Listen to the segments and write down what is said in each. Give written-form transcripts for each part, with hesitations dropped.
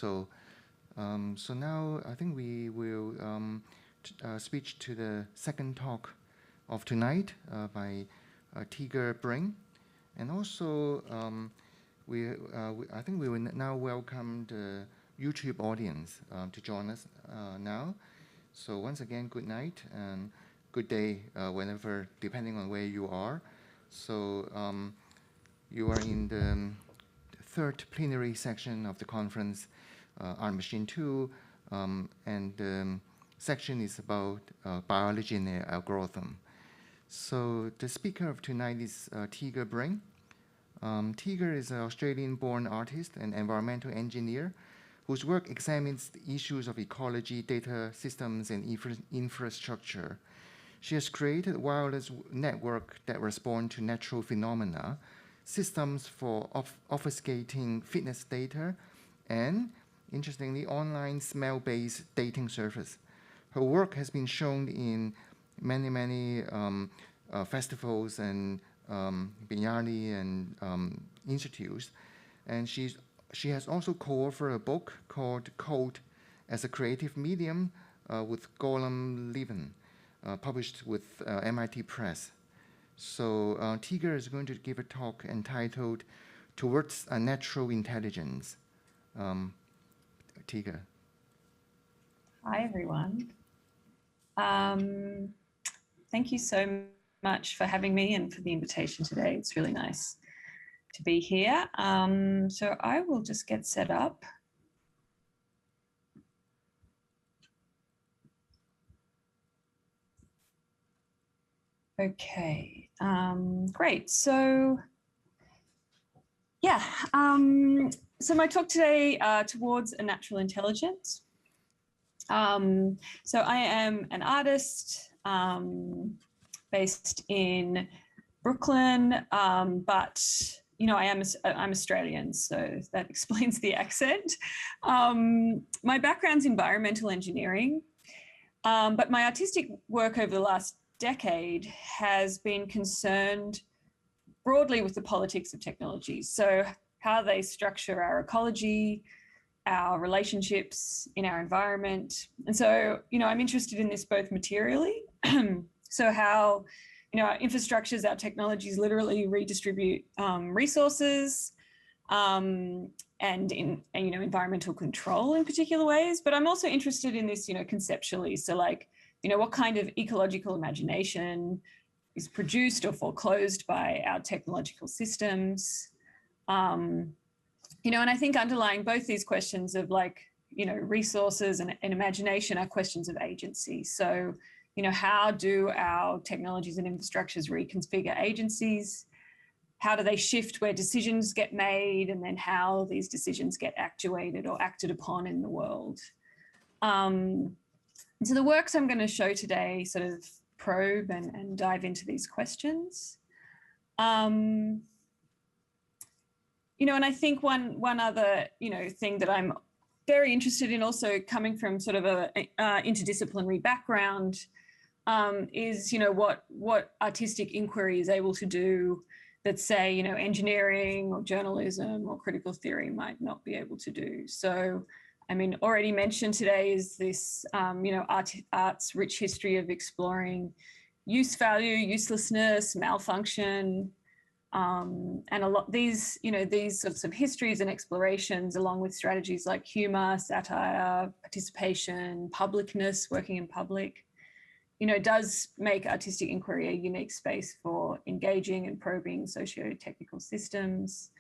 So now I think we will switch to the second talk of tonight by Tega. And also, I think we will now welcome the YouTube audience to join us now. So once again, good night and good day whenever, depending on where you are. So you are in the third plenary section of the conference, Art Machine 2, and the section is about biology and algorithm. So the speaker of tonight is Tega. Tega is an Australian-born artist and environmental engineer whose work examines the issues of ecology, data systems, and infrastructure. She has created a wireless network that respond to natural phenomena, systems for obfuscating fitness data, and, interestingly, online smell-based dating service. Her work has been shown in many festivals and biennale and institutes, and she has also co-authored a book called Code as a Creative Medium with Lam Yun Wah, published with MIT Press. So Tega is going to give a talk entitled Towards a Natural Intelligence. Tega. Hi, everyone. Thank you so much for having me and for the invitation today. It's really nice to be here. So I will just get set up. Okay, great. So yeah, so my talk today towards a natural intelligence. So I am an artist based in Brooklyn, but you know, I'm Australian, so that explains the accent. My background's environmental engineering, but my artistic work over the last decade has been concerned broadly with the politics of technology. So how they structure our ecology, our relationships in our environment. And so, you know, I'm interested in this both materially, so how, you know, our infrastructures, our technologies literally redistribute resources and in, you know, environmental control in particular ways. But I'm also interested in this, you know, conceptually. So like, you know, what kind of ecological imagination is produced or foreclosed by our technological systems? You know, and I think underlying both these questions of like, you know, resources and imagination are questions of agency. So, you know, how do our technologies and infrastructures reconfigure agencies? How do they shift where decisions get made, and then how these decisions get actuated or acted upon in the world? So the works I'm going to show today sort of probe and dive into these questions. You know, and I think one other, you know, thing that I'm very interested in, also coming from sort of a interdisciplinary background, is, you know, what artistic inquiry is able to do that, say, you know, engineering or journalism or critical theory might not be able to do. So, I mean, already mentioned today is this, you know, art's rich history of exploring use value, uselessness, malfunction, and a lot these, you know, these sorts of histories and explorations, along with strategies like humor, satire, participation, publicness, working in public, you know, does make artistic inquiry a unique space for engaging and probing socio-technical systems,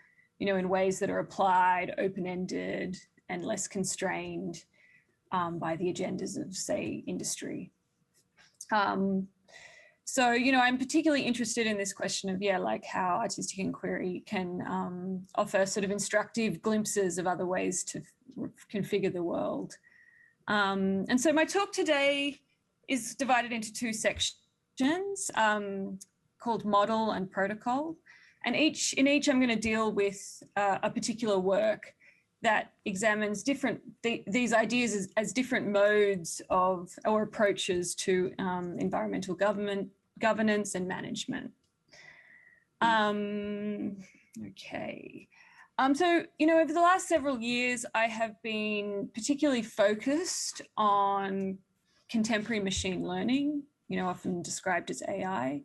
you know, in ways that are applied, open-ended, and less constrained by the agendas of, say, industry. So, you know, I'm particularly interested in this question of, yeah, like how artistic inquiry can offer sort of instructive glimpses of other ways to configure the world. And so my talk today is divided into two sections called Model and Protocol. And in each I'm going to deal with a particular work that examines these ideas as different modes of or approaches to environmental governance and management. Okay. So, you know, over the last several years, I have been particularly focused on contemporary machine learning, you know, often described as AI,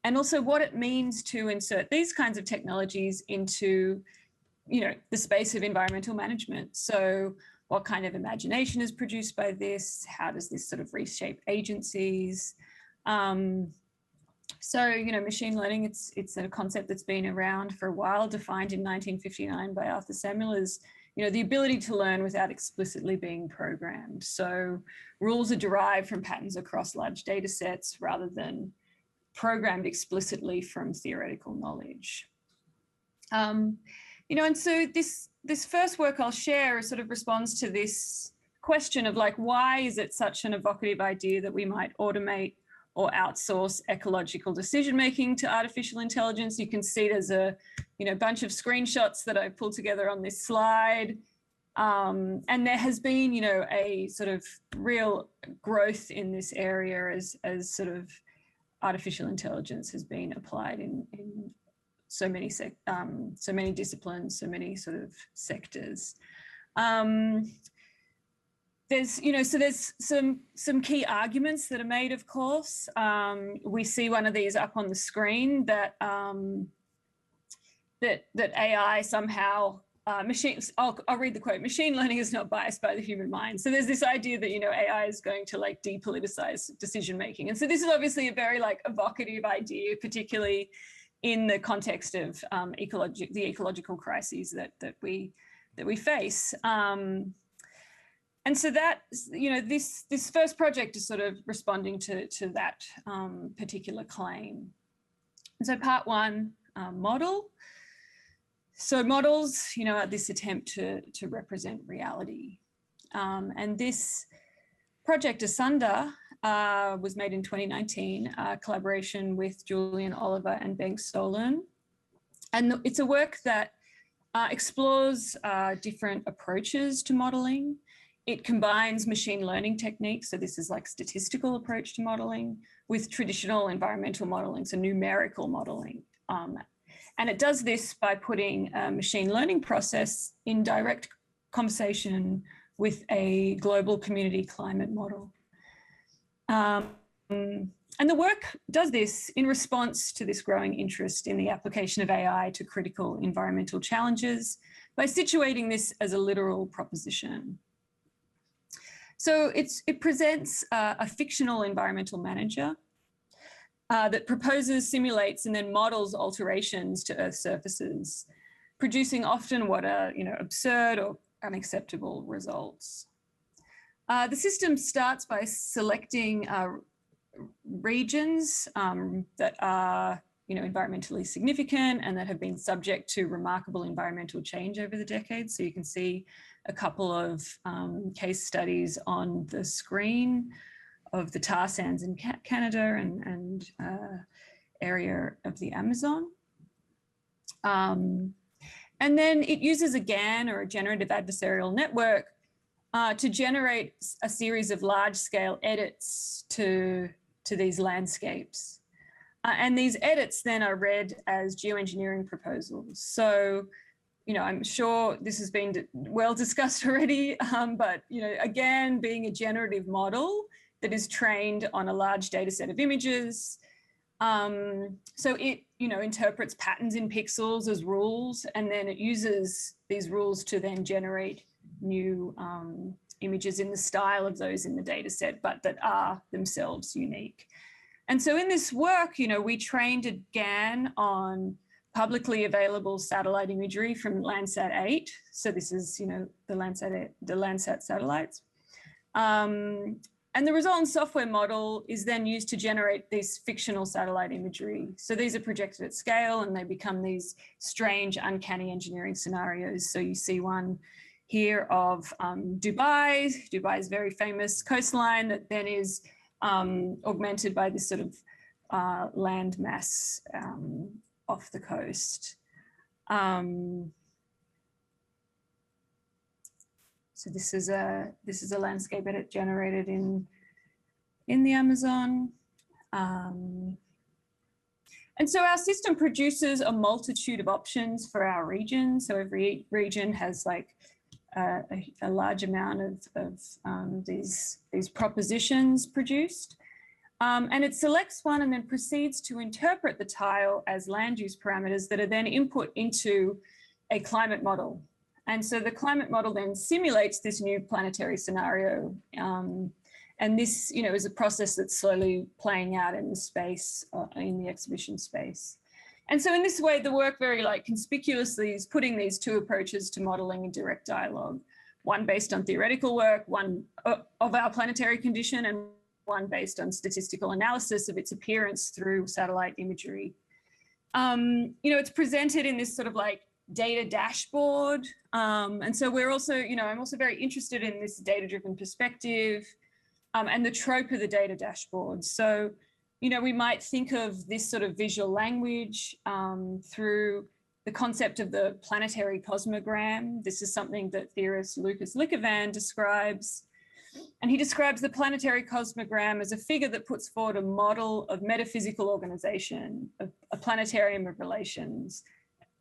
and also what it means to insert these kinds of technologies into, you know, the space of environmental management. So what kind of imagination is produced by this? How does this sort of reshape agencies? So, you know, machine learning, it's a concept that's been around for a while, defined in 1959 by Arthur Samuel as, you know, the ability to learn without explicitly being programmed. So rules are derived from patterns across large data sets rather than programmed explicitly from theoretical knowledge. You know, and so this first work I'll share sort of responds to this question of like, why is it such an evocative idea that we might automate or outsource ecological decision-making to artificial intelligence? You can see there's a, you know, bunch of screenshots that I pulled together on this slide. And there has been, you know, a sort of real growth in this area as sort of artificial intelligence has been applied in so many disciplines, so many sort of sectors. There's, you know, so there's some key arguments that are made, of course. We see one of these up on the screen that that AI somehow I'll read the quote: "Machine learning is not biased by the human mind." So there's this idea that, you know, AI is going to like depoliticize decision making, and so this is obviously a very like evocative idea, particularly in the context of the ecological crises that we face. And so that, you know, this first project is sort of responding to that particular claim. And so part one, model. So models, you know, are this attempt to represent reality. And this project Asunder was made in 2019, collaboration with Julian Oliver and Bengt Stolern. And it's a work that explores different approaches to modeling. It combines machine learning techniques, so this is like statistical approach to modeling, with traditional environmental modeling, so numerical modeling. And it does this by putting a machine learning process in direct conversation with a global community climate model. And the work does this in response to this growing interest in the application of AI to critical environmental challenges by situating this as a literal proposition. So it presents a fictional environmental manager that proposes, simulates, and then models alterations to Earth's surfaces, producing often what are, you know, absurd or unacceptable results. The system starts by selecting regions that are, you know, environmentally significant and that have been subject to remarkable environmental change over the decades. So you can see a couple of case studies on the screen of the tar sands in Canada and area of the Amazon. And then it uses a GAN, or a generative adversarial network, to generate a series of large-scale edits to these landscapes. And these edits then are read as geoengineering proposals. So, you know, I'm sure this has been well discussed already, but, you know, again, being a generative model that is trained on a large data set of images. So it, you know, interprets patterns in pixels as rules, and then it uses these rules to then generate new images in the style of those in the data set, but that are themselves unique. And so in this work, you know, we trained a GAN on publicly available satellite imagery from Landsat 8. So this is, you know, the Landsat satellites. And the resultant software model is then used to generate these fictional satellite imagery. So these are projected at scale and they become these strange, uncanny engineering scenarios. So you see one here of Dubai's very famous coastline that then is augmented by this sort of land mass off the coast. So this is a landscape edit generated in the Amazon. And And so our system produces a multitude of options for our region. So every region has like a large amount of these propositions produced. And it selects one and then proceeds to interpret the tile as land use parameters that are then input into a climate model. And so the climate model then simulates this new planetary scenario. And this, is a process that's slowly playing out in the space, in the exhibition space. And so in this way, the work very conspicuously is putting these two approaches to modeling in direct dialogue, one based on theoretical work, one of our planetary condition, and one based on statistical analysis of its appearance through satellite imagery. It's presented in this sort of data dashboard. And so we're also, I'm also very interested in this data-driven perspective and the trope of the data dashboard. So, we might think of this sort of visual language through the concept of the planetary cosmogram. This is something that theorist Lucas Likkervan describes. And he describes the planetary cosmogram as a figure that puts forward a model of metaphysical organization, a planetarium of relations,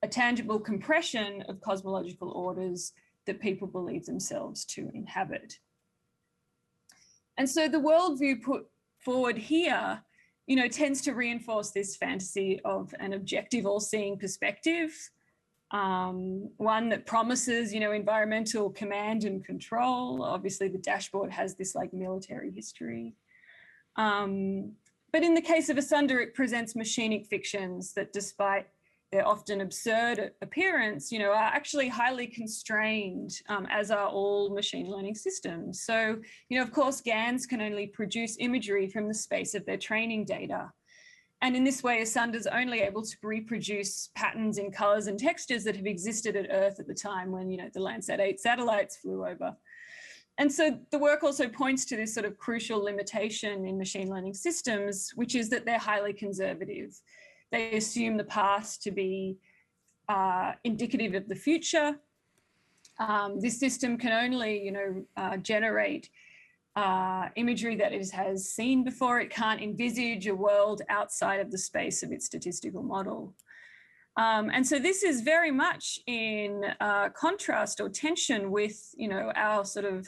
a tangible compression of cosmological orders that people believe themselves to inhabit. And so the worldview put forward here, tends to reinforce this fantasy of an objective, all-seeing perspective, one that promises, environmental command and control. Obviously, the dashboard has this military history. But in the case of Asunder, it presents machinic fictions that, despite their often absurd appearance, are actually highly constrained, as are all machine learning systems. So, of course, GANs can only produce imagery from the space of their training data. And in this way, Asunder's only able to reproduce patterns in colors and textures that have existed at Earth at the time when, the Landsat 8 satellites flew over. And so the work also points to this sort of crucial limitation in machine learning systems, which is that they're highly conservative. They assume the past to be indicative of the future. This system can only, generate imagery that it has seen before. It can't envisage a world outside of the space of its statistical model. And so this is very much in contrast or tension with, our sort of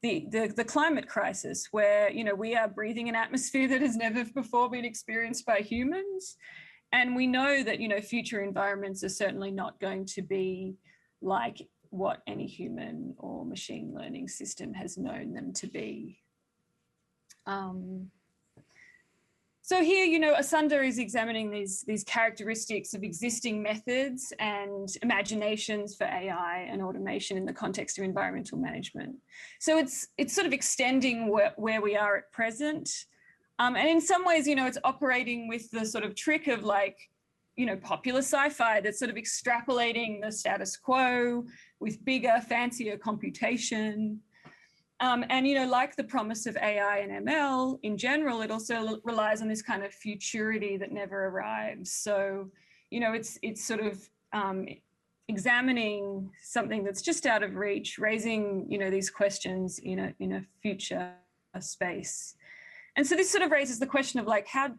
the climate crisis, where, we are breathing an atmosphere that has never before been experienced by humans. And we know that, future environments are certainly not going to be like what any human or machine learning system has known them to be. So here, Asunder is examining these characteristics of existing methods and imaginations for AI and automation in the context of environmental management. So it's sort of extending where we are at present. And in some ways, it's operating with the sort of trick of popular sci-fi that's sort of extrapolating the status quo with bigger, fancier computation. And, like the promise of AI and ML in general, it also relies on this kind of futurity that never arrives. So, it's sort of examining something that's just out of reach, raising, these questions in a future space. And so this sort of raises the question of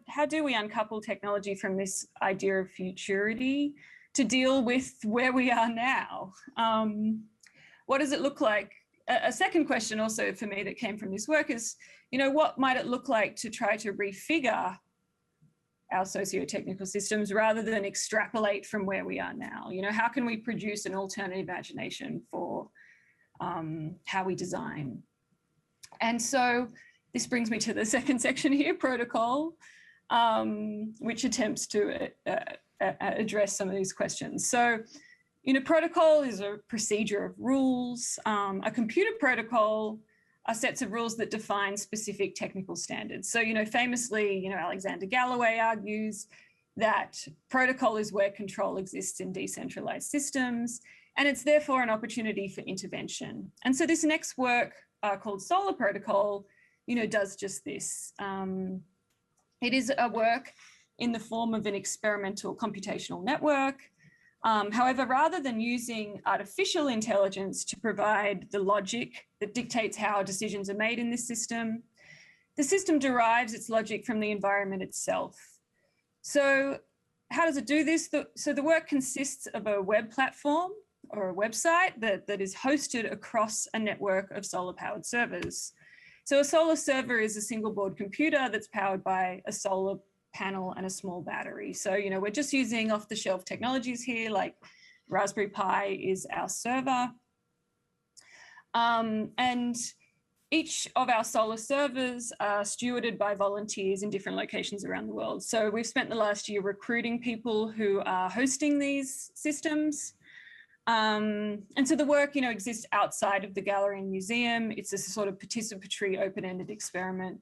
how do we uncouple technology from this idea of futurity to deal with where we are now? What does it look like? A second question also for me that came from this work is, what might it look like to try to refigure our socio-technical systems rather than extrapolate from where we are now? How can we produce an alternative imagination for how we design? And so this brings me to the second section here, protocol, which attempts to address some of these questions. So, protocol is a procedure of rules. A computer protocol are sets of rules that define specific technical standards. So, famously, Alexander Galloway argues that protocol is where control exists in decentralized systems, and it's therefore an opportunity for intervention. And so this next work called Solar Protocol, does just this. It is a work in the form of an experimental computational network. However, rather than using artificial intelligence to provide the logic that dictates how decisions are made in this system, the system derives its logic from the environment itself. So how does it do this? So the work consists of a web platform or a website that is hosted across a network of solar powered servers. So a solar server is a single board computer that's powered by a solar panel and a small battery. So, we're just using off the shelf technologies here, like Raspberry Pi is our server. And each of our solar servers are stewarded by volunteers in different locations around the world. So we've spent the last year recruiting people who are hosting these systems. And so the work, exists outside of the gallery and museum. It's a sort of participatory, open-ended experiment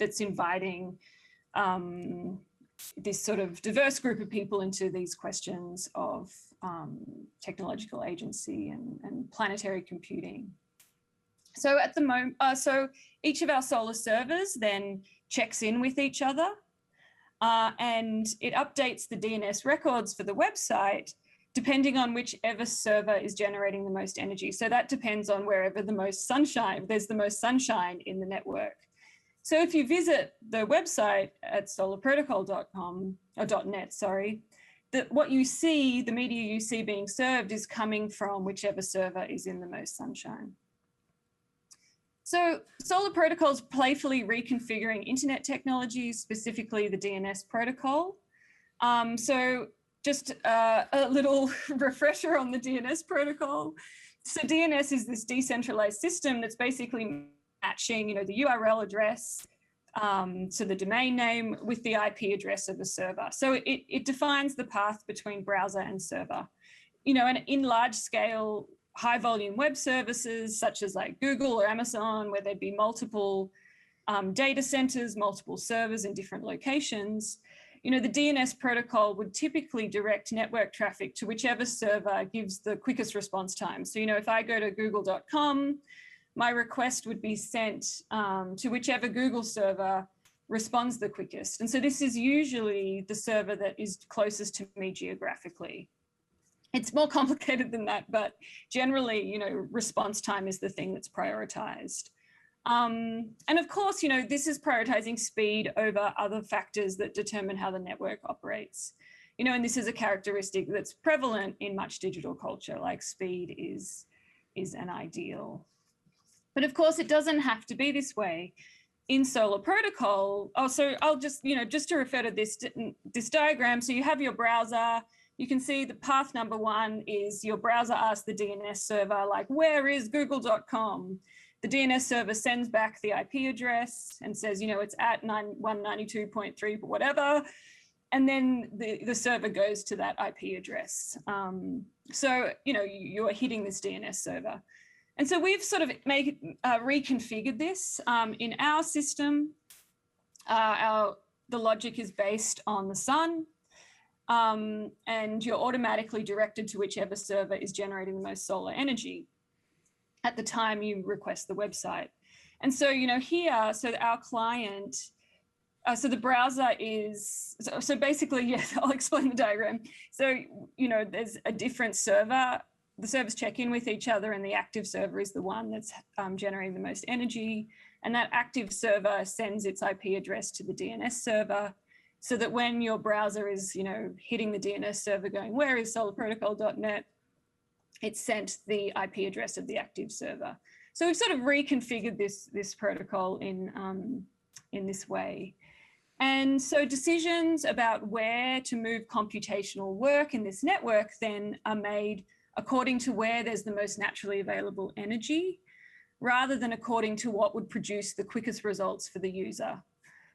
that's inviting this sort of diverse group of people into these questions of technological agency and planetary computing. So at the moment, so each of our solar servers then checks in with each other and it updates the DNS records for the website depending on whichever server is generating the most energy. So that depends on wherever there's the most sunshine in the network. So if you visit the website at solarprotocol.com or .net, sorry, what you see, the media you see being served is coming from whichever server is in the most sunshine. So Solar Protocol is playfully reconfiguring internet technologies, specifically the DNS protocol. So just a little refresher on the DNS protocol. So DNS is this decentralized system that's basically matching, the URL address, so the domain name with the IP address of the server. So it defines the path between browser and server. And in large scale, high volume web services such as like Google or Amazon, where there'd be multiple data centers, multiple servers in different locations, the DNS protocol would typically direct network traffic to whichever server gives the quickest response time. So, if I go to google.com, my request would be sent to whichever Google server responds the quickest. And so this is usually the server that is closest to me geographically. It's more complicated than that, but generally, response time is the thing that's prioritized. And of course, this is prioritizing speed over other factors that determine how the network operates. And this is a characteristic that's prevalent in much digital culture, like speed is an ideal. But of course, it doesn't have to be this way. In Solar Protocol, so I'll just, just to refer to this diagram, so you have your browser. You can see the path number one is your browser asks the DNS server, like, where is google.com? The DNS server sends back the IP address and says, it's at 192.3, whatever. And then the server goes to that IP address. So, you're hitting this DNS server. And so we've sort of reconfigured this in our system. The logic is based on the sun. And you're automatically directed to whichever server is generating the most solar energy at the time you request the website. And so, here, so our client, so the browser is, so basically, yes, I'll explain the diagram. So, there's a different server. The servers check in with each other and the active server is the one that's generating the most energy. And that active server sends its IP address to the DNS server, so that when your browser is, hitting the DNS server going, where is solarprotocol.net, it's sent the IP address of the active server. So we've sort of reconfigured this protocol in this way. And so decisions about where to move computational work in this network then are made according to where there's the most naturally available energy, rather than according to what would produce the quickest results for the user.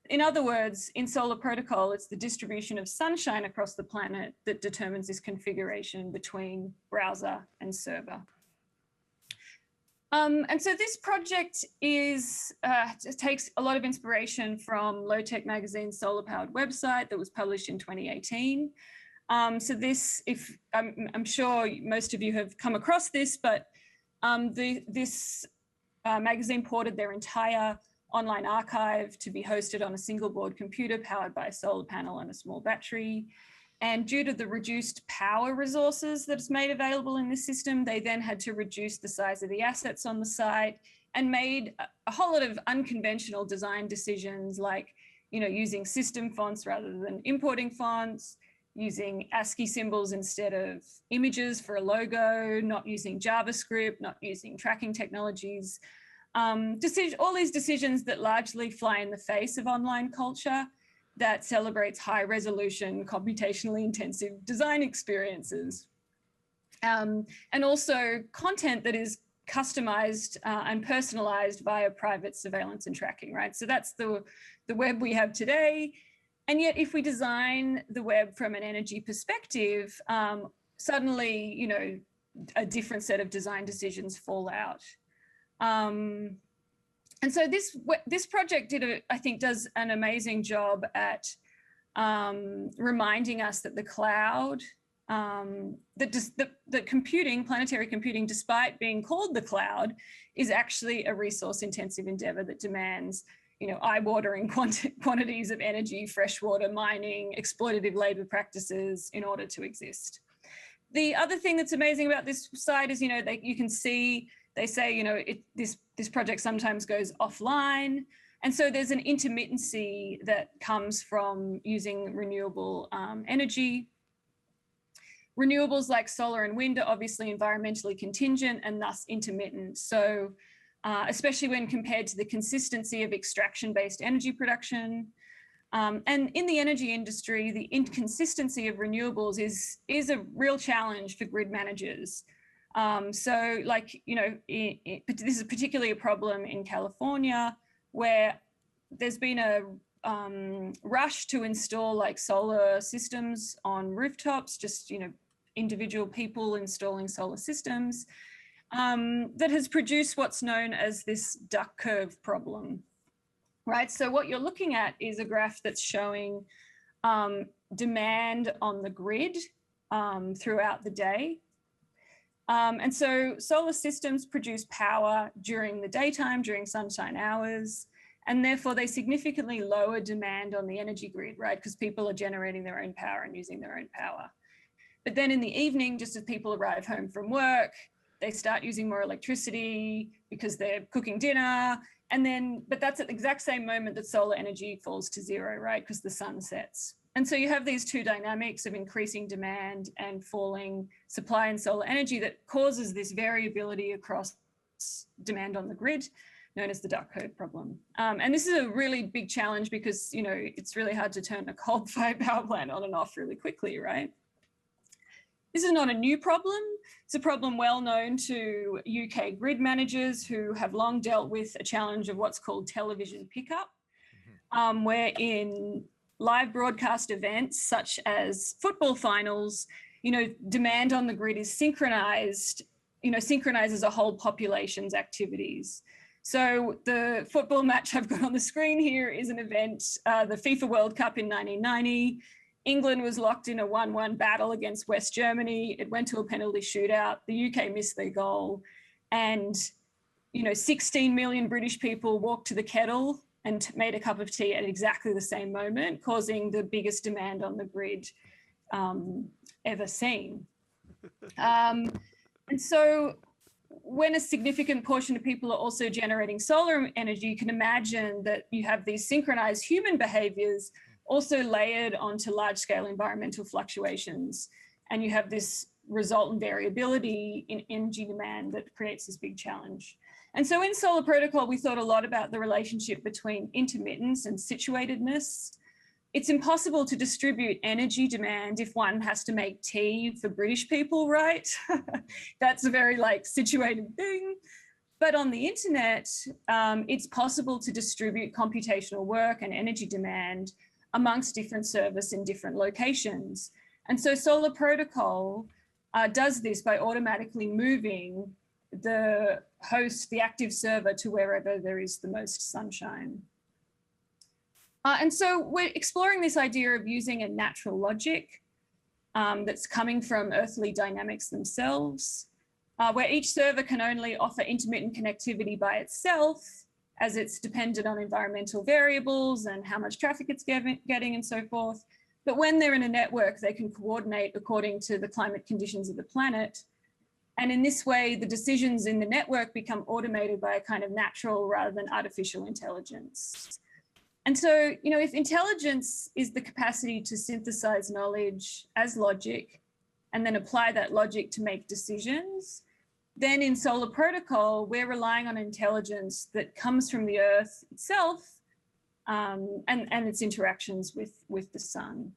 In other words, in Solar Protocol, it's the distribution of sunshine across the planet that determines this configuration between browser and server. And so this project takes a lot of inspiration from Low Tech Magazine's Solar Powered website that was published in 2018. So this, I'm sure most of you have come across this, but this magazine ported their entire online archive to be hosted on a single board computer powered by a solar panel and a small battery. And due to the reduced power resources that's made available in this system, they then had to reduce the size of the assets on the site and made a whole lot of unconventional design decisions, like, using system fonts rather than importing fonts, using ASCII symbols instead of images for a logo, not using JavaScript, not using tracking technologies. All these decisions that largely fly in the face of online culture that celebrates high resolution, computationally intensive design experiences. And also content that is customized and personalized via private surveillance and tracking, right? So that's the web we have today. And yet if we design the web from an energy perspective, suddenly, you know, a different set of design decisions fall out. And so this project I think does an amazing job at reminding us that the cloud, that computing, planetary computing, despite being called the cloud, is actually a resource-intensive endeavor that demands, you know, eye-watering quantities of energy, freshwater mining, exploitative labor practices in order to exist. The other thing that's amazing about this site is, you know, you can see, they say, you know, this project sometimes goes offline. And so there's an intermittency that comes from using renewable energy. Renewables like solar and wind are obviously environmentally contingent and thus intermittent. So especially when compared to the consistency of extraction-based energy production. And in the energy industry, the inconsistency of renewables is a real challenge for grid managers. So like, you know, this is particularly a problem in California, where there's been a rush to install like solar systems on rooftops, just, you know, individual people installing solar systems, that has produced what's known as this duck curve problem, right? So what you're looking at is a graph that's showing demand on the grid throughout the day. And so solar systems produce power during the daytime, during sunshine hours, and therefore they significantly lower demand on the energy grid, right? Because people are generating their own power and using their own power. But then in the evening, just as people arrive home from work, they start using more electricity because they're cooking dinner. And then, but that's at the exact same moment that solar energy falls to zero, right? Because the sun sets. And so you have these two dynamics of increasing demand and falling supply in solar energy that causes this variability across demand on the grid, known as the duck curve problem. And this is a really big challenge because, you know, it's really hard to turn a coal-fired power plant on and off really quickly, right? This is not a new problem. It's a problem well known to UK grid managers who have long dealt with a challenge of what's called television pickup, where in live broadcast events such as football finals, you know, demand on the grid is synchronized, you know, synchronizes a whole population's activities. So the football match I've got on the screen here is an event, the FIFA World Cup in 1990. England was locked in a 1-1 battle against West Germany. It went to a penalty shootout. The UK missed their goal. And, you know, 16 million British people walked to the kettle and made a cup of tea at exactly the same moment, causing the biggest demand on the grid ever seen. And so when a significant portion of people are also generating solar energy, you can imagine that you have these synchronized human behaviors also layered onto large-scale environmental fluctuations. And you have this resultant variability in energy demand that creates this big challenge. And so in Solar Protocol, we thought a lot about the relationship between intermittence and situatedness. It's impossible to distribute energy demand if one has to make tea for British people, right? That's a very like situated thing. But on the internet, it's possible to distribute computational work and energy demand amongst different servers in different locations. And so Solar Protocol does this by automatically moving the host, the active server, to wherever there is the most sunshine. And so we're exploring this idea of using a natural logic that's coming from earthly dynamics themselves, where each server can only offer intermittent connectivity by itself, as it's dependent on environmental variables and how much traffic it's getting and so forth. But when they're in a network, they can coordinate according to the climate conditions of the planet. And in this way, the decisions in the network become automated by a kind of natural rather than artificial intelligence. And so, you know, if intelligence is the capacity to synthesize knowledge as logic and then apply that logic to make decisions, then in Solar Protocol, we're relying on intelligence that comes from the Earth itself and its interactions with the sun.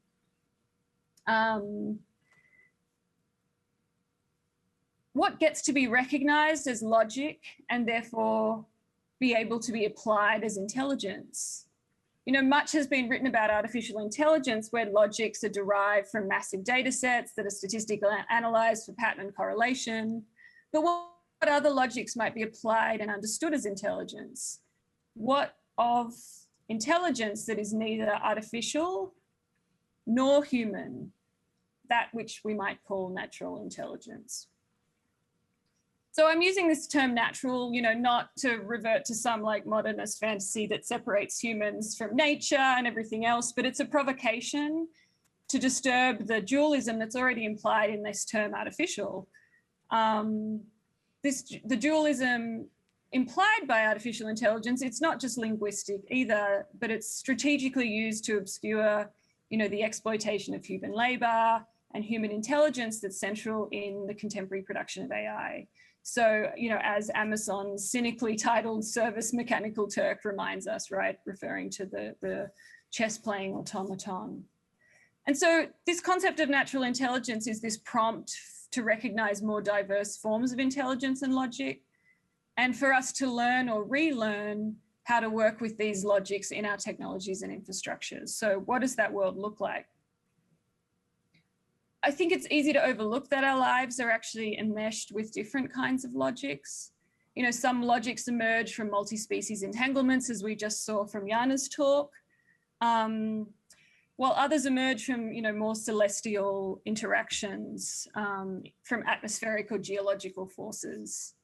What gets to be recognized as logic and therefore be able to be applied as intelligence? You know, much has been written about artificial intelligence where logics are derived from massive data sets that are statistically analyzed for pattern and correlation. But what other logics might be applied and understood as intelligence? What of intelligence that is neither artificial nor human, that which we might call natural intelligence? So I'm using this term natural, you know, not to revert to some like modernist fantasy that separates humans from nature and everything else, but it's a provocation to disturb the dualism that's already implied in this term artificial. The dualism implied by artificial intelligence, it's not just linguistic either, but it's strategically used to obscure, you know, the exploitation of human labor and human intelligence that's central in the contemporary production of AI. So, you know, as Amazon's cynically titled Service Mechanical Turk reminds us, right, referring to the chess-playing automaton. And so this concept of natural intelligence is this prompt to recognize more diverse forms of intelligence and logic, and for us to learn or relearn how to work with these logics in our technologies and infrastructures. So what does that world look like? I think it's easy to overlook that our lives are actually enmeshed with different kinds of logics. You know, some logics emerge from multi-species entanglements, as we just saw from Jana's talk, while others emerge from, you know, more celestial interactions, from atmospheric or geological forces.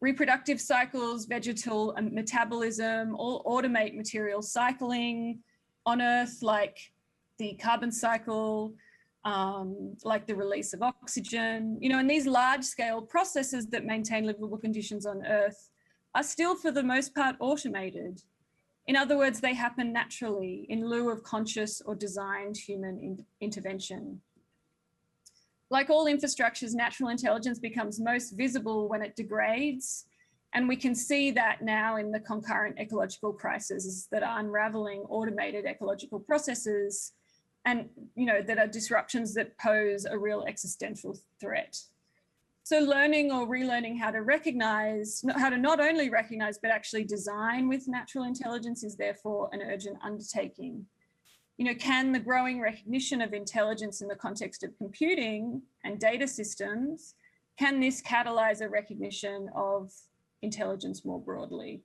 Reproductive cycles, vegetal metabolism, all automate material cycling on Earth, like the carbon cycle, like the release of oxygen, you know, and these large scale processes that maintain livable conditions on Earth are still for the most part automated. In other words, they happen naturally in lieu of conscious or designed human intervention. Like all infrastructures, natural intelligence becomes most visible when it degrades. And we can see that now in the concurrent ecological crises that are unraveling automated ecological processes and, you know, that are disruptions that pose a real existential threat. So learning or relearning how to recognize, how to not only recognize, but actually design with natural intelligence is therefore an urgent undertaking. You know, can the growing recognition of intelligence in the context of computing and data systems, can this catalyze a recognition of intelligence more broadly?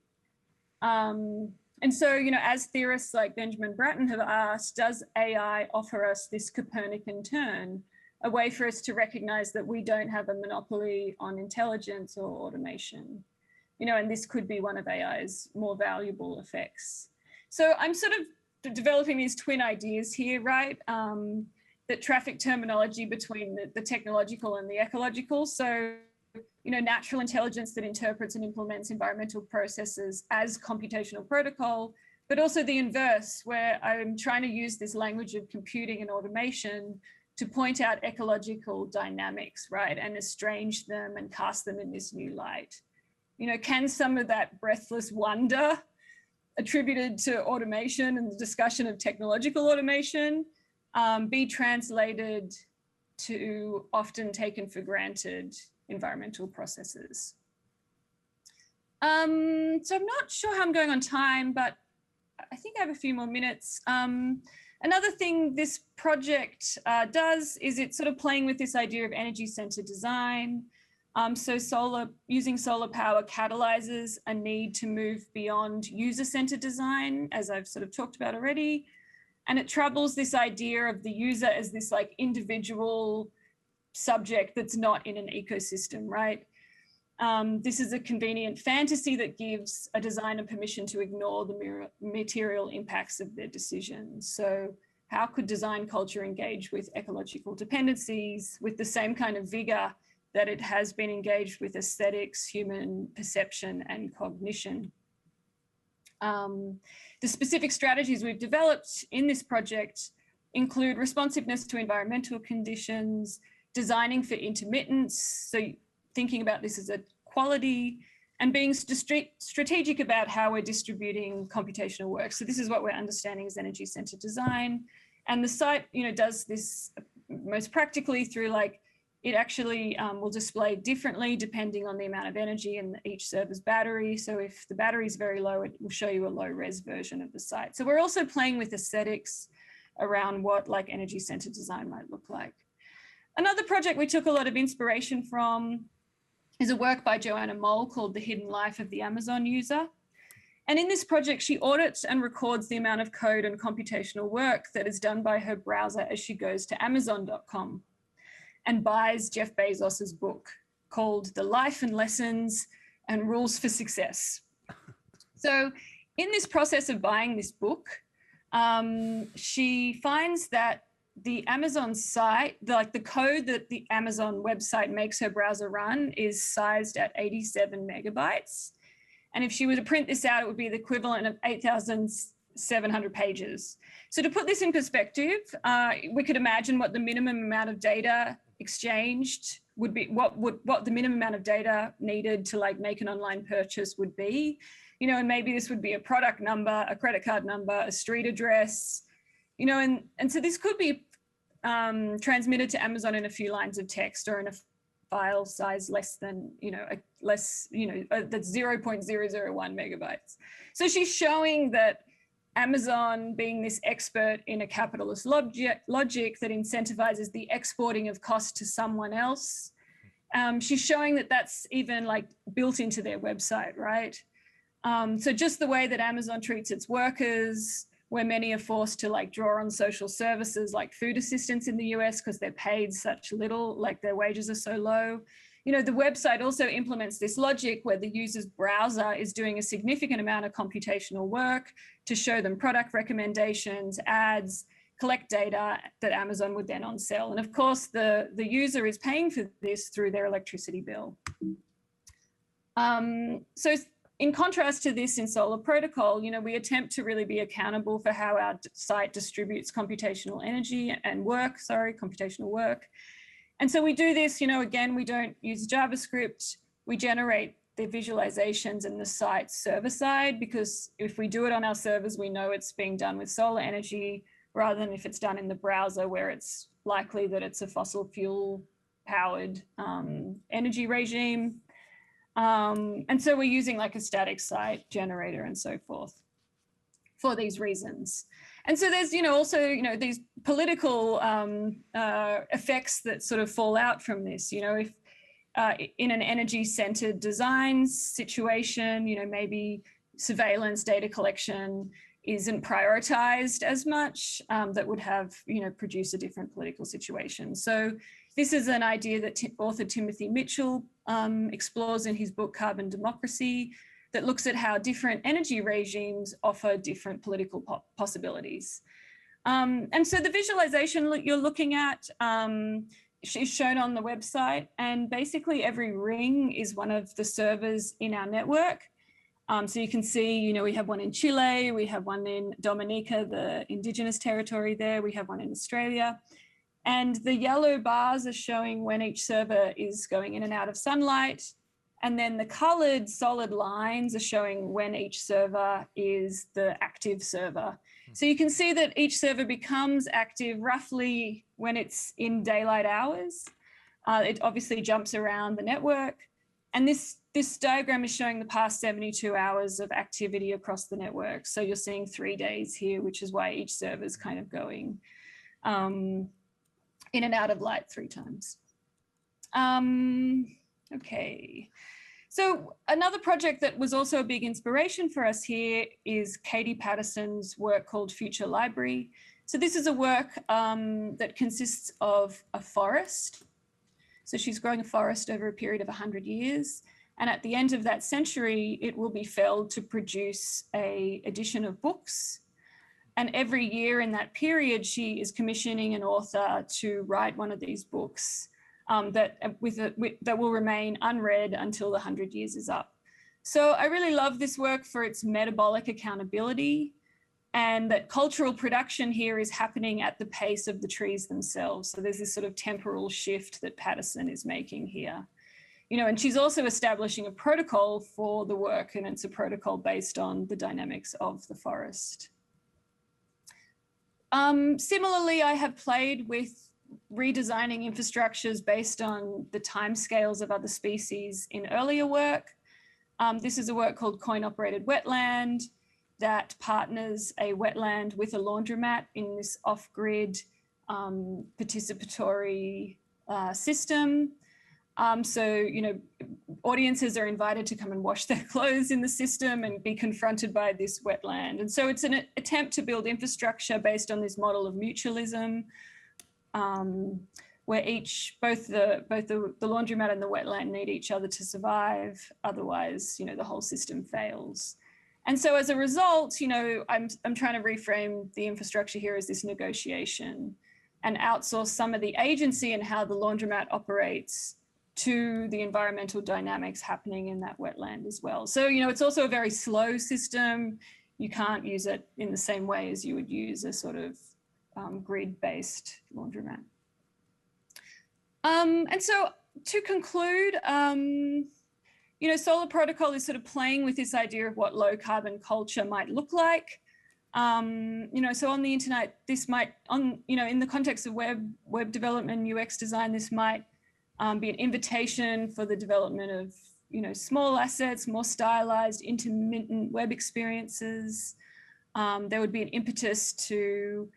And so, you know, as theorists like Benjamin Bratton have asked, does AI offer us this Copernican turn, a way for us to recognize that we don't have a monopoly on intelligence or automation? You know, and this could be one of AI's more valuable effects. So I'm sort of developing these twin ideas here, right? That traffic terminology between the technological and the ecological. So, you know, natural intelligence that interprets and implements environmental processes as computational protocol, but also the inverse, where I'm trying to use this language of computing and automation to point out ecological dynamics, right? And estrange them and cast them in this new light. You know, can some of that breathless wonder attributed to automation and the discussion of technological automation be translated to often taken for granted environmental processes? So I'm not sure how I'm going on time, but I think I have a few more minutes. Another thing this project does is it's sort of playing with this idea of energy-centered design. So using solar power catalyzes a need to move beyond user-centered design, as I've sort of talked about already. And it troubles this idea of the user as this like individual subject that's not in an ecosystem, right? This is a convenient fantasy that gives a designer permission to ignore the material impacts of their decisions. So how could design culture engage with ecological dependencies with the same kind of vigor that it has been engaged with aesthetics, human perception, and cognition? The specific strategies we've developed in this project include responsiveness to environmental conditions, designing for intermittence, so thinking about this as a quality, and being strategic about how we're distributing computational work. So this is what we're understanding as energy-centered design. And the site, does this most practically through it actually will display differently depending on the amount of energy in each server's battery. So if the battery is very low, it will show you a low res version of the site. So we're also playing with aesthetics around what energy-centered design might look like. Another project we took a lot of inspiration from is a work by Joanna Moll called The Hidden Life of the Amazon User. And in this project, she audits and records the amount of code and computational work that is done by her browser as she goes to Amazon.com and buys Jeff Bezos's book called The Life and Lessons and Rules for Success. So in this process of buying this book, she finds that the Amazon site, the code that the Amazon website makes her browser run is sized at 87 megabytes. And if she were to print this out, it would be the equivalent of 8,700 pages. So to put this in perspective, we could imagine what the minimum amount of data exchanged would be, what the minimum amount of data needed to make an online purchase would be, and maybe this would be a product number, a credit card number, a street address, and so this could be transmitted to Amazon in a few lines of text or in a file size less than, that's 0.001 megabytes. So she's showing that Amazon, being this expert in a capitalist logic that incentivizes the exporting of cost to someone else, she's showing that that's even built into their website, right? So just the way that Amazon treats its workers, where many are forced to draw on social services like food assistance in the US because they're paid such little, their wages are so low. The website also implements this logic where the user's browser is doing a significant amount of computational work to show them product recommendations, ads, collect data that Amazon would then on sell. And of course, the user is paying for this through their electricity bill. So in contrast to this in Solar Protocol, we attempt to really be accountable for how our site distributes computational energy and computational work. And so we do this, again, we don't use JavaScript. We generate the visualizations in the site server side, because if we do it on our servers, we know it's being done with solar energy rather than if it's done in the browser where it's likely that it's a fossil fuel powered energy regime. And so we're using a static site generator and so forth for these reasons. And so there's, also, these political effects that sort of fall out from this, if in an energy-centered design situation, maybe surveillance data collection isn't prioritized as much, that would have, produce a different political situation. So this is an idea that author Timothy Mitchell explores in his book, Carbon Democracy, that looks at how different energy regimes offer different political possibilities. And so the visualization you're looking at is shown on the website, and basically every ring is one of the servers in our network. So you can see, we have one in Chile, we have one in Dominica, the indigenous territory there, we have one in Australia. And the yellow bars are showing when each server is going in and out of sunlight. And then the colored solid lines are showing when each server is the active server. So you can see that each server becomes active roughly when it's in daylight hours. It obviously jumps around the network. And this diagram is showing the past 72 hours of activity across the network. So you're seeing 3 days here, which is why each server is kind of going in and out of light 3 times. Okay. So another project that was also a big inspiration for us here is Katie Patterson's work called Future Library. So this is a work that consists of a forest. So she's growing a forest over a period of 100 years. And at the end of that century, it will be felled to produce an edition of books. And every year in that period, she is commissioning an author to write one of these books that will remain unread until the 100 years is up. So I really love this work for its metabolic accountability, and that cultural production here is happening at the pace of the trees themselves. So there's this sort of temporal shift that Patterson is making here. And she's also establishing a protocol for the work, and it's a protocol based on the dynamics of the forest. Similarly, I have played with redesigning infrastructures based on the timescales of other species in earlier work. This is a work called Coin-Operated Wetland that partners a wetland with a laundromat in this off-grid participatory system. So, audiences are invited to come and wash their clothes in the system and be confronted by this wetland. And so it's an attempt to build infrastructure based on this model of mutualism, where both the laundromat and the wetland need each other to survive. Otherwise, the whole system fails. And so as a result, I'm trying to reframe the infrastructure here as this negotiation and outsource some of the agency and how the laundromat operates to the environmental dynamics happening in that wetland as well. So, it's also a very slow system. You can't use it in the same way as you would use a sort of grid-based laundromat. And so to conclude, Solar Protocol is sort of playing with this idea of what low carbon culture might look like. So on the internet, this might, in the context of web development, UX design, this might be an invitation for the development of, small assets, more stylized, intermittent web experiences. There would be an impetus to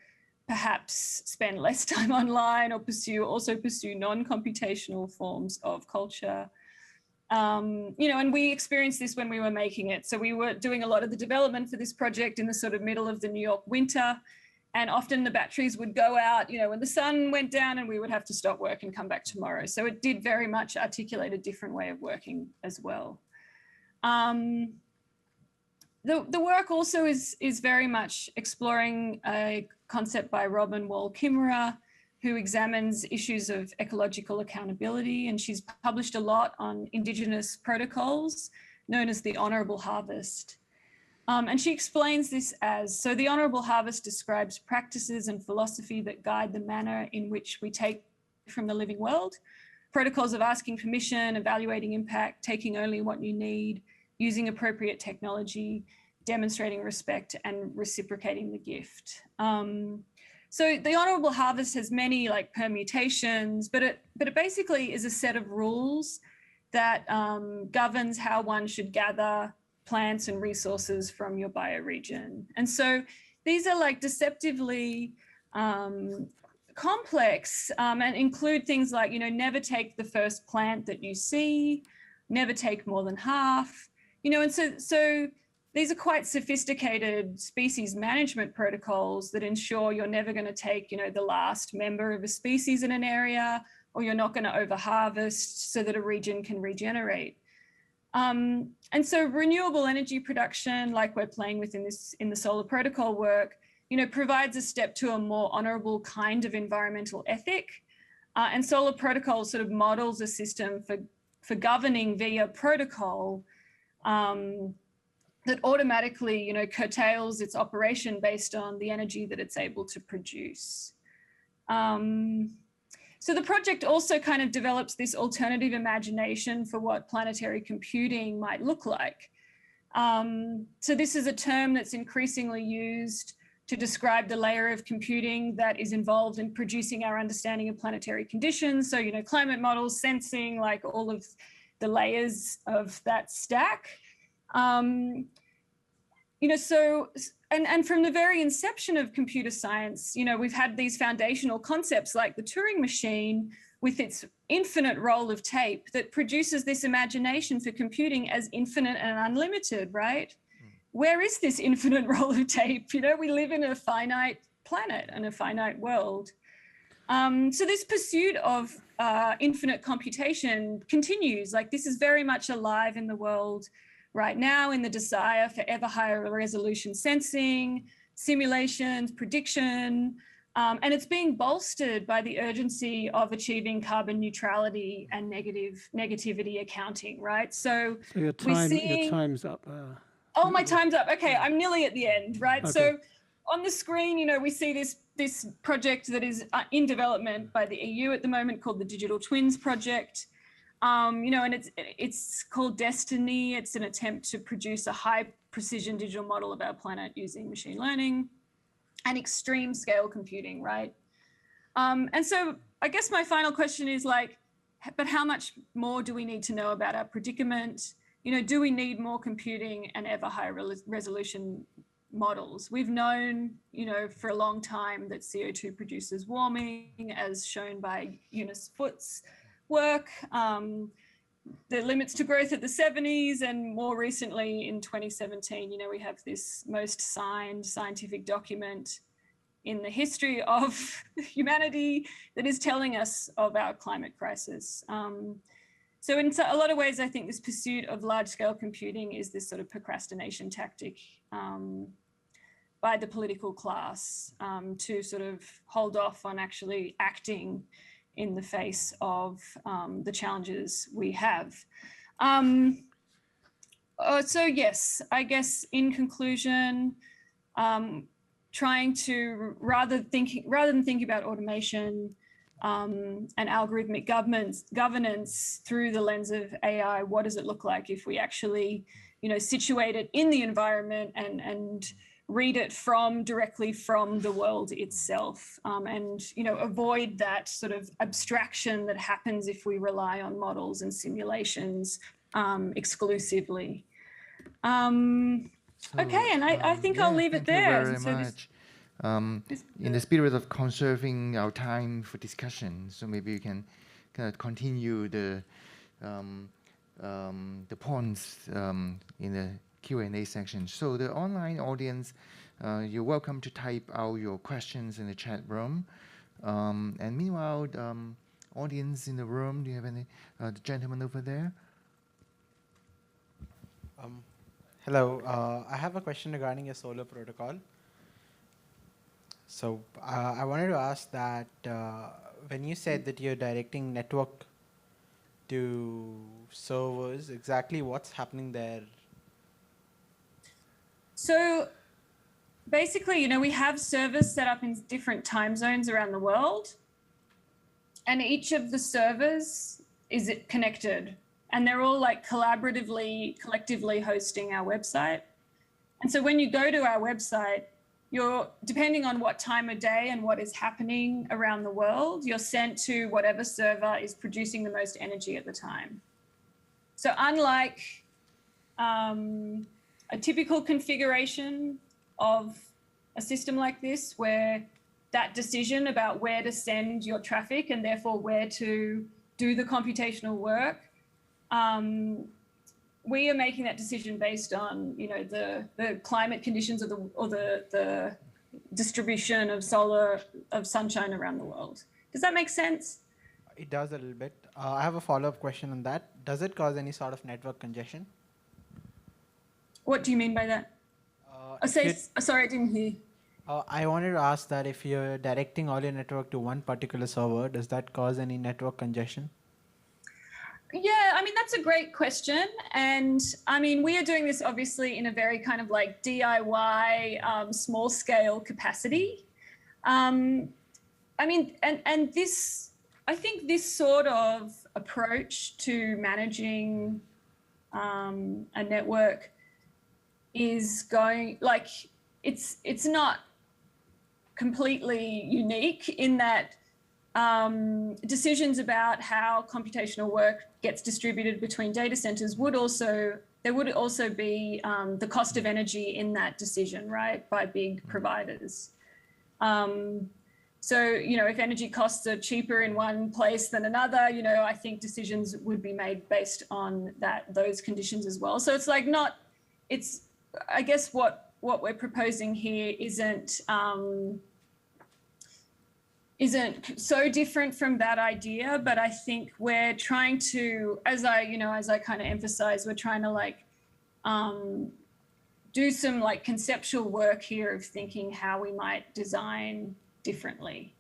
perhaps spend less time online or pursue non-computational forms of culture. And we experienced this when we were making it. So we were doing a lot of the development for this project in the sort of middle of the New York winter. And often the batteries would go out, when the sun went down, and we would have to stop work and come back tomorrow. So it did very much articulate a different way of working as well. The work also is very much exploring a concept by Robin Wall-Kimmerer, who examines issues of ecological accountability, and she's published a lot on Indigenous protocols known as the honourable harvest. And she explains this as, so the honourable harvest describes practices and philosophy that guide the manner in which we take from the living world, protocols of asking permission, evaluating impact, taking only what you need, using appropriate technology, demonstrating respect, and reciprocating the gift. So the honourable harvest has many permutations, but it basically is a set of rules that governs how one should gather plants and resources from your bioregion. And so these are deceptively complex and include things like, never take the first plant that you see, never take more than half, and so these are quite sophisticated species management protocols that ensure you're never going to take, the last member of a species in an area, or you're not going to over-harvest so that a region can regenerate. And so renewable energy production, like we're playing with in the Solar Protocol work, provides a step to a more honourable kind of environmental ethic. And Solar Protocol sort of models a system for governing via protocol that automatically, curtails its operation based on the energy that it's able to produce. So the project also kind of develops this alternative imagination for what planetary computing might look like. So this is a term that's increasingly used to describe the layer of computing that is involved in producing our understanding of planetary conditions. So, climate models, sensing, all of the layers of that stack. And from the very inception of computer science, we've had these foundational concepts like the Turing machine with its infinite roll of tape that produces this imagination for computing as infinite and unlimited, right? Where is this infinite roll of tape? We live in a finite planet and a finite world. So this pursuit of infinite computation continues. This is very much alive in the world right now, in the desire for ever higher resolution sensing, simulations, prediction, And it's being bolstered by the urgency of achieving carbon neutrality and negativity accounting, right? So your time's up. Oh, my time's up. Okay, I'm nearly at the end, right? Okay. So on the screen, you know, we see this project that is in development by the EU at the moment called the Digital Twins Project. You know, and it's called Destiny. It's an attempt to produce a high precision digital model of our planet using machine learning and extreme scale computing, right? And so I guess my final question is like, but how much more do we need to know about our predicament? You know, do we need more computing and ever higher resolution models? We've known, you know, for a long time that CO2 produces warming, as shown by Eunice Foote's work. The limits to growth at the 70s, and more recently in 2017, you know, we have this most signed scientific document in the history of humanity that is telling us of our climate crisis. So in a lot of ways, I think this pursuit of large-scale computing is this sort of procrastination tactic by the political class to sort of hold off on actually acting in the face of the challenges we have. So yes, I guess in conclusion, trying to rather than thinking about automation and algorithmic governance through the lens of AI, what does it look like if we actually, you know, situate it in the environment and read it directly from the world itself, and, you know, avoid that sort of abstraction that happens if we rely on models and simulations exclusively. Okay, and I think I'll leave it there. Thank you very much. In the spirit of conserving our time for discussion, so maybe you can kind of continue the points in the Q&A section. So the online audience, you're welcome to type out your questions in the chat room. And meanwhile, audience in the room, do you have any, the gentleman over there? Hello, I have a question regarding your solar protocol. So I wanted to ask that when you said that you're directing network to servers, exactly what's happening there? So basically, you know, we have servers set up in different time zones around the world, and each of the servers is connected, and they're all like collectively hosting our website. And so when you go to our website, you're, depending on what time of day and what is happening around the world, you're sent to whatever server is producing the most energy at the time. So unlike a typical configuration of a system like this, where that decision about where to send your traffic and therefore where to do the computational work, we are making that decision based on, you know, the climate conditions or the distribution of sunshine around the world. Does that make sense? It does a little bit. I have a follow-up question on that. Does it cause any sort of network congestion? What do you mean by that? Sorry, I didn't hear. I wanted to ask that if you're directing all your network to one particular server, does that cause any network congestion? Yeah, I mean, that's a great question. And I mean, we are doing this obviously in a very kind of like DIY, small scale capacity. I mean, and this, I think this sort of approach to managing a network is going, like, it's not completely unique in that decisions about how computational work gets distributed between data centers would also be the cost of energy in that decision, right, by big providers. So, you know, if energy costs are cheaper in one place than another, you know, I think decisions would be made based on those conditions as well. So it's like I guess what we're proposing here isn't so different from that idea, but I think we're trying to, as I kind of emphasize, we're trying to like do some like conceptual work here of thinking how we might design differently.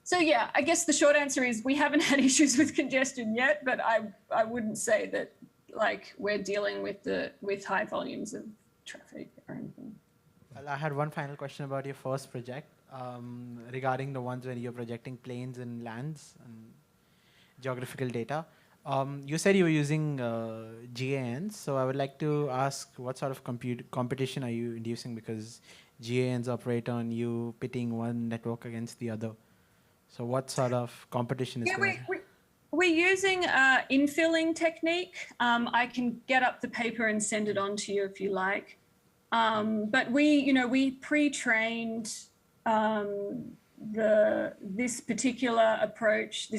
So yeah, I guess the short answer is we haven't had issues with congestion yet, but I wouldn't say that like we're dealing with high volumes of traffic or anything. Well, I had one final question about your first project regarding the ones where you're projecting planes and lands and geographical data. You said you were using GANs, so I would like to ask what sort of competition are you inducing, because GANs operate on you pitting one network against the other. So what sort of competition is there? We're using infilling technique. I can get up the paper and send it on to you if you like. But we pre-trained this particular approach to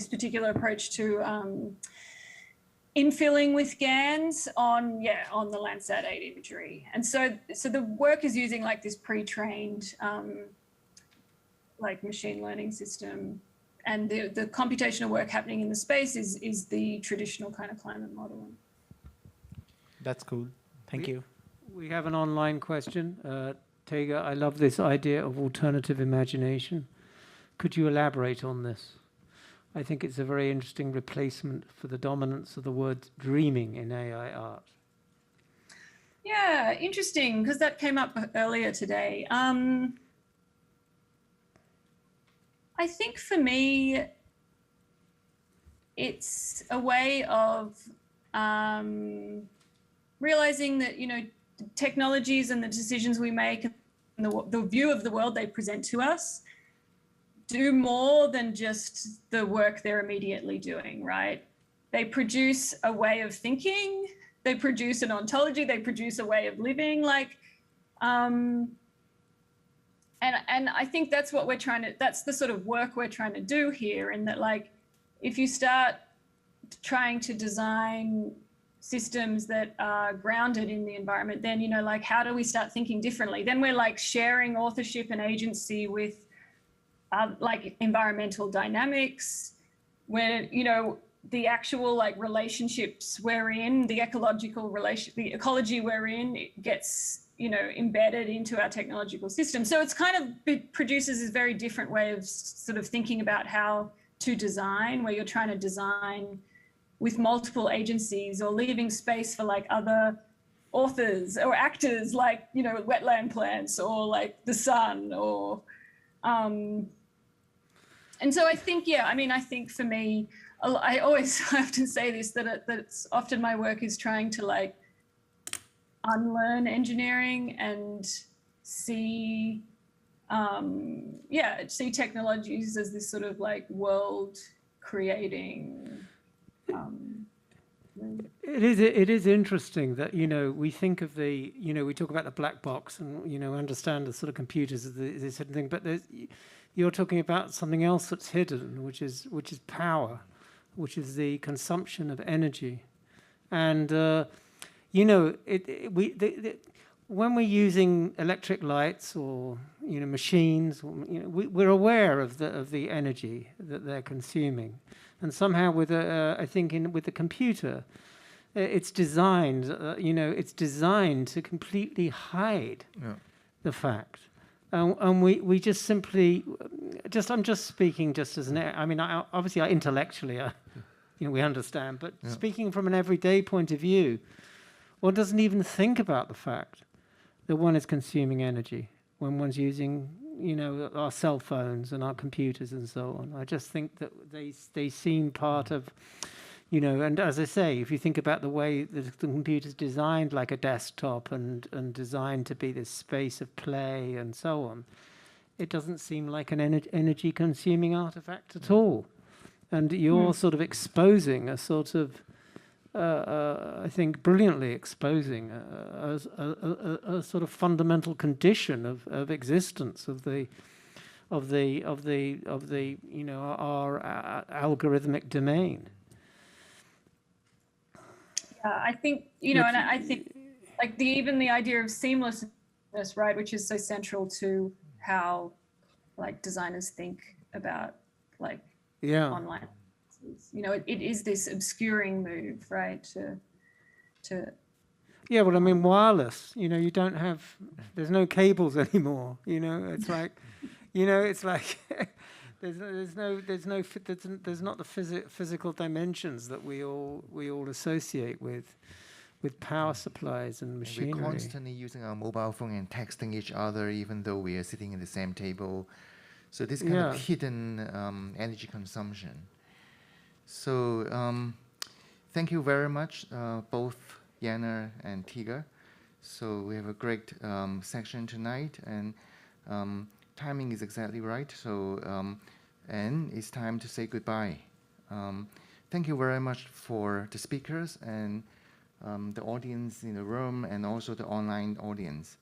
infilling with GANs on the Landsat 8 imagery. And so the work is using like this pre-trained like machine learning system, and the computational work happening in the space is the traditional kind of climate modeling. That's cool. Thank you. We have an online question. Tega, I love this idea of alternative imagination. Could you elaborate on this? I think it's a very interesting replacement for the dominance of the word dreaming in AI art. Yeah, interesting, because that came up earlier today. I think for me, it's a way of realizing that, technologies and the decisions we make and the view of the world they present to us do more than just the work they're immediately doing, right? They produce a way of thinking, they produce an ontology, they produce a way of living, and I think that's what that's the sort of work we're trying to do here, in that like, if you start trying to design systems that are grounded in the environment, then, like, how do we start thinking differently? Then we're like sharing authorship and agency with like environmental dynamics, where, the actual like relationships we're in, the ecology we're in, it gets, embedded into our technological system. So it produces this very different way of sort of thinking about how to design, where you're trying to design with multiple agencies, or leaving space for like other authors or actors, like, wetland plants or like the sun, or and so I think, I think for me, I often say this, that it's often my work is trying to like unlearn engineering and see technologies as this sort of like world creating. It is interesting that, we think of we talk about the black box and, understand the sort of computers as this hidden thing, but you're talking about something else that's hidden, which is power, which is the consumption of energy. And, when we're using electric lights or, machines, we're aware of the energy that they're consuming. And somehow with with the computer, it's designed, to completely hide the fact. And we just simply, I'm just speaking just as obviously intellectually, we understand, but speaking from an everyday point of view, one doesn't even think about the fact that one is consuming energy when one's using, our cell phones and our computers and so on. I just think that they seem part of, and as I say, if you think about the way that the computer's designed like a desktop and designed to be this space of play and so on, it doesn't seem like an energy consuming artifact at all. And you're sort of exposing a sort of, I think brilliantly exposing a sort of fundamental condition of existence of the our algorithmic domain. I think, and I think like even the idea of seamlessness, right, which is so central to how like designers think about like online. It is this obscuring move, right? To Yeah, well, I mean, wireless. You know, you don't have. There's no cables anymore. You know, it's like, it's like there's not the physical dimensions that we all associate with power supplies and machinery. We're constantly using our mobile phone and texting each other, even though we are sitting in the same table. So this kind of hidden energy consumption. So thank you very much, both Yana and Tega. So we have a great section tonight, and timing is exactly right. So and it's time to say goodbye. Thank you very much for the speakers and the audience in the room, and also the online audience.